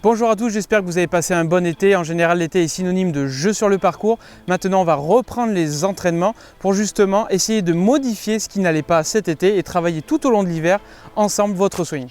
Bonjour à tous, j'espère que vous avez passé un bon été. En général, l'été est synonyme de jeu sur le parcours. Maintenant, on va reprendre les entraînements pour justement essayer de modifier ce qui n'allait pas cet été et travailler tout au long de l'hiver ensemble votre swing.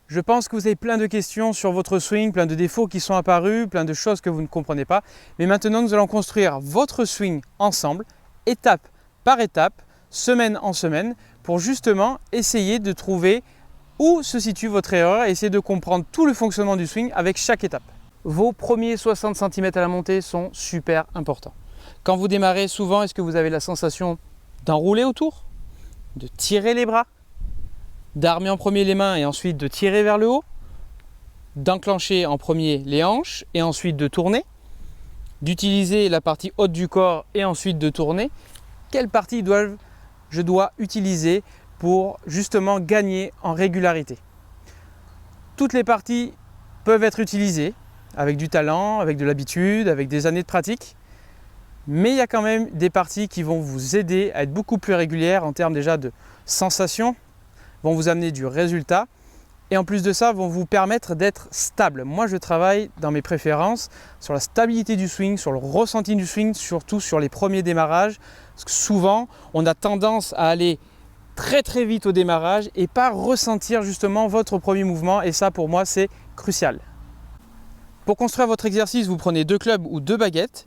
Je pense que vous avez plein de questions sur votre swing, plein de défauts qui sont apparus, plein de choses que vous ne comprenez pas. Mais maintenant, nous allons construire votre swing ensemble, étape par étape, semaine en semaine, pour justement essayer de trouver où se situe votre erreur et essayer de comprendre tout le fonctionnement du swing avec chaque étape. Vos premiers 60 cm à la montée sont super importants. Quand vous démarrez, souvent, est-ce que vous avez la sensation d'enrouler autour, de tirer les bras, d'armer en premier les mains et ensuite de tirer vers le haut, d'enclencher en premier les hanches et ensuite de tourner, d'utiliser la partie haute du corps et ensuite de tourner? Quelle partie je dois utiliser pour justement gagner en régularité? Toutes les parties peuvent être utilisées avec du talent, avec de l'habitude, avec des années de pratique, mais il y a quand même des parties qui vont vous aider à être beaucoup plus régulières en termes déjà de sensations, vont vous amener du résultat et en plus de ça vont vous permettre d'être stable. Moi je travaille dans mes préférences sur la stabilité du swing, sur le ressenti du swing, surtout sur les premiers démarrages, parce que souvent on a tendance à aller très vite au démarrage et pas ressentir justement votre premier mouvement, et ça pour moi c'est crucial. Pour construire votre exercice, vous prenez 2 clubs ou 2 baguettes.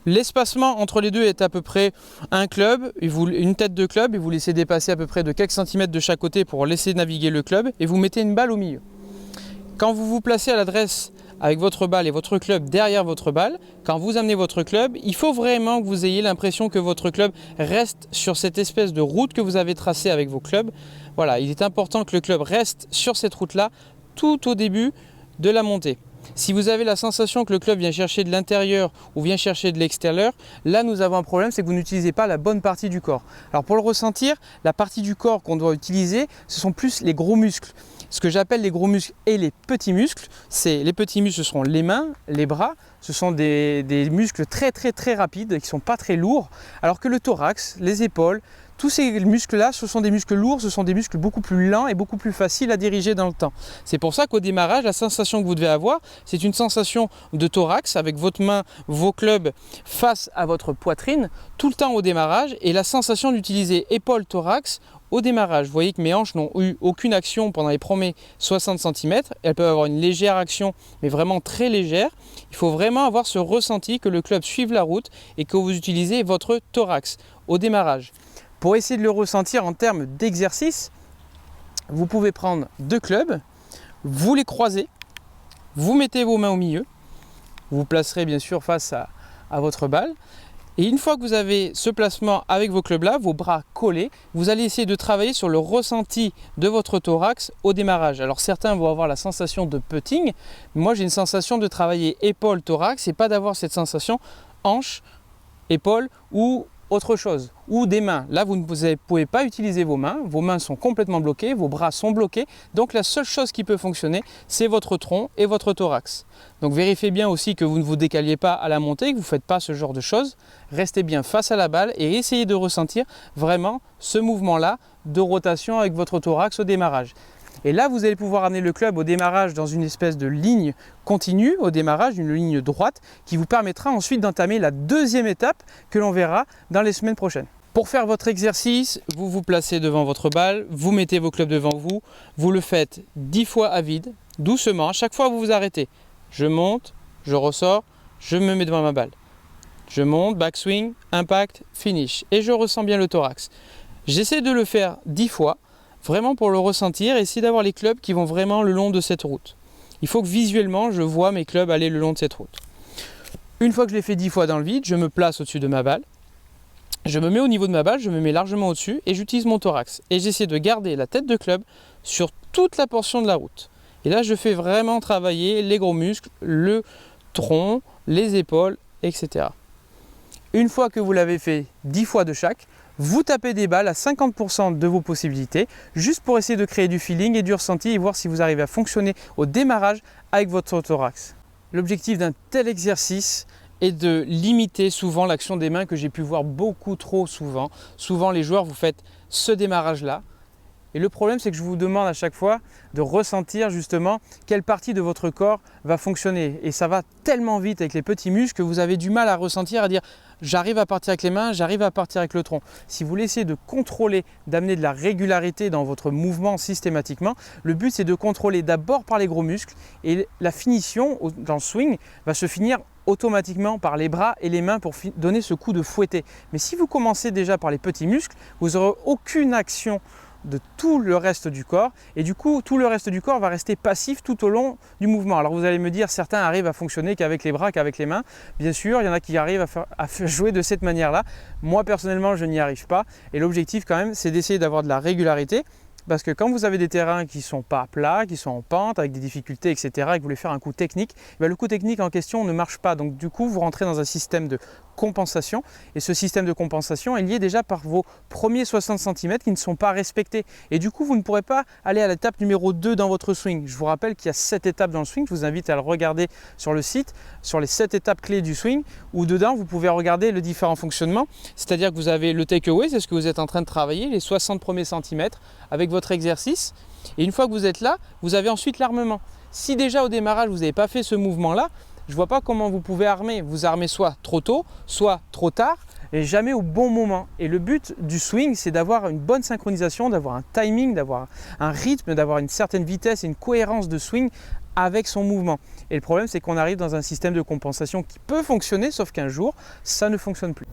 L'espacement entre les deux est à peu près un club, une tête de club, et vous laissez dépasser à peu près de quelques centimètres de chaque côté pour laisser naviguer le club, et vous mettez une balle au milieu. Quand vous vous placez à l'adresse avec votre balle et votre club derrière votre balle, quand vous amenez votre club, il faut vraiment que vous ayez l'impression que votre club reste sur cette espèce de route que vous avez tracée avec vos clubs. Voilà, il est important que le club reste sur cette route-là tout au début de la montée. Si vous avez la sensation que le club vient chercher de l'intérieur ou vient chercher de l'extérieur, là nous avons un problème, c'est que vous n'utilisez pas la bonne partie du corps. Alors pour le ressentir, la partie du corps qu'on doit utiliser, ce sont plus les gros muscles. Ce que j'appelle les gros muscles et les petits muscles, les petits muscles, ce seront les mains, les bras, ce sont des muscles très rapides qui ne sont pas très lourds, alors que le thorax, les épaules, tous ces muscles-là, ce sont des muscles lourds, ce sont des muscles beaucoup plus lents et beaucoup plus faciles à diriger dans le temps. C'est pour ça qu'au démarrage, la sensation que vous devez avoir, c'est une sensation de thorax avec votre main, vos clubs face à votre poitrine, tout le temps au démarrage, et la sensation d'utiliser épaule-thorax au démarrage. Vous voyez que mes hanches n'ont eu aucune action pendant les premiers 60 cm. Elles peuvent avoir une légère action, mais vraiment très légère. Il faut vraiment avoir ce ressenti que le club suive la route et que vous utilisez votre thorax au démarrage. Pour essayer de le ressentir en termes d'exercice, vous pouvez prendre 2 clubs, vous les croisez, vous mettez vos mains au milieu, vous placerez bien sûr face à votre balle. Et une fois que vous avez ce placement avec vos clubs là, vos bras collés, vous allez essayer de travailler sur le ressenti de votre thorax au démarrage. Alors certains vont avoir la sensation de putting, moi j'ai une sensation de travailler épaule-thorax et pas d'avoir cette sensation hanche, épaule ou autre chose, ou des mains. Là vous ne pouvez pas utiliser vos mains sont complètement bloquées, vos bras sont bloqués, donc la seule chose qui peut fonctionner c'est votre tronc et votre thorax. Donc vérifiez bien aussi que vous ne vous décaliez pas à la montée, que vous ne faites pas ce genre de choses, restez bien face à la balle et essayez de ressentir vraiment ce mouvement-là de rotation avec votre thorax au démarrage. Et là, vous allez pouvoir amener le club au démarrage dans une espèce de ligne continue, au démarrage, une ligne droite, qui vous permettra ensuite d'entamer la deuxième étape que l'on verra dans les semaines prochaines. Pour faire votre exercice, vous vous placez devant votre balle, vous mettez vos clubs devant vous, vous le faites 10 fois à vide, doucement, à chaque fois vous vous arrêtez. Je monte, je ressors, je me mets devant ma balle. Je monte, backswing, impact, finish. Et je ressens bien le thorax. J'essaie de le faire 10 fois. Vraiment pour le ressentir, essayer d'avoir les clubs qui vont vraiment le long de cette route. Il faut que visuellement je vois mes clubs aller le long de cette route. Une fois que je l'ai fait 10 fois dans le vide, je me place au-dessus de ma balle. Je me mets au niveau de ma balle, je me mets largement au-dessus et j'utilise mon thorax. Et j'essaie de garder la tête de club sur toute la portion de la route. Et là je fais vraiment travailler les gros muscles, le tronc, les épaules, etc. Une fois que vous l'avez fait 10 fois de chaque, vous tapez des balles à 50% de vos possibilités, juste pour essayer de créer du feeling et du ressenti et voir si vous arrivez à fonctionner au démarrage avec votre thorax. L'objectif d'un tel exercice et de limiter souvent l'action des mains que j'ai pu voir beaucoup trop souvent. Souvent les joueurs, vous faites ce démarrage-là. Et le problème, c'est que je vous demande à chaque fois de ressentir justement quelle partie de votre corps va fonctionner. Et ça va tellement vite avec les petits muscles que vous avez du mal à ressentir, à dire j'arrive à partir avec les mains, j'arrive à partir avec le tronc. Si vous essayez de contrôler, d'amener de la régularité dans votre mouvement systématiquement, le but c'est de contrôler d'abord par les gros muscles et la finition dans le swing va se finir automatiquement par les bras et les mains pour donner ce coup de fouetté. Mais si vous commencez déjà par les petits muscles, vous n'aurez aucune action de tout le reste du corps et du coup tout le reste du corps va rester passif tout au long du mouvement. Alors vous allez me dire certains arrivent à fonctionner qu'avec les bras, qu'avec les mains. Bien sûr, il y en a qui arrivent à jouer de cette manière-là. Moi personnellement, je n'y arrive pas et l'objectif quand même, c'est d'essayer d'avoir de la régularité. Parce que quand vous avez des terrains qui ne sont pas plats, qui sont en pente, avec des difficultés, etc., et que vous voulez faire un coup technique, le coup technique en question ne marche pas. Donc du coup, vous rentrez dans un système de compensation. Et ce système de compensation est lié déjà par vos premiers 60 cm qui ne sont pas respectés. Et du coup, vous ne pourrez pas aller à l'étape numéro 2 dans votre swing. Je vous rappelle qu'il y a 7 étapes dans le swing. Je vous invite à le regarder sur le site, sur les 7 étapes clés du swing, où dedans, vous pouvez regarder le différent fonctionnement. C'est-à-dire que vous avez le take-away, c'est ce que vous êtes en train de travailler, les 60 premiers centimètres avec votre exercice. Et une fois que vous êtes là, vous avez ensuite l'armement. Si déjà au démarrage, vous n'avez pas fait ce mouvement-là, je ne vois pas comment vous pouvez armer. Vous armez soit trop tôt, soit trop tard, et jamais au bon moment. Et le but du swing, c'est d'avoir une bonne synchronisation, d'avoir un timing, d'avoir un rythme, d'avoir une certaine vitesse et une cohérence de swing avec son mouvement. Et le problème, c'est qu'on arrive dans un système de compensation qui peut fonctionner, sauf qu'un jour, ça ne fonctionne plus.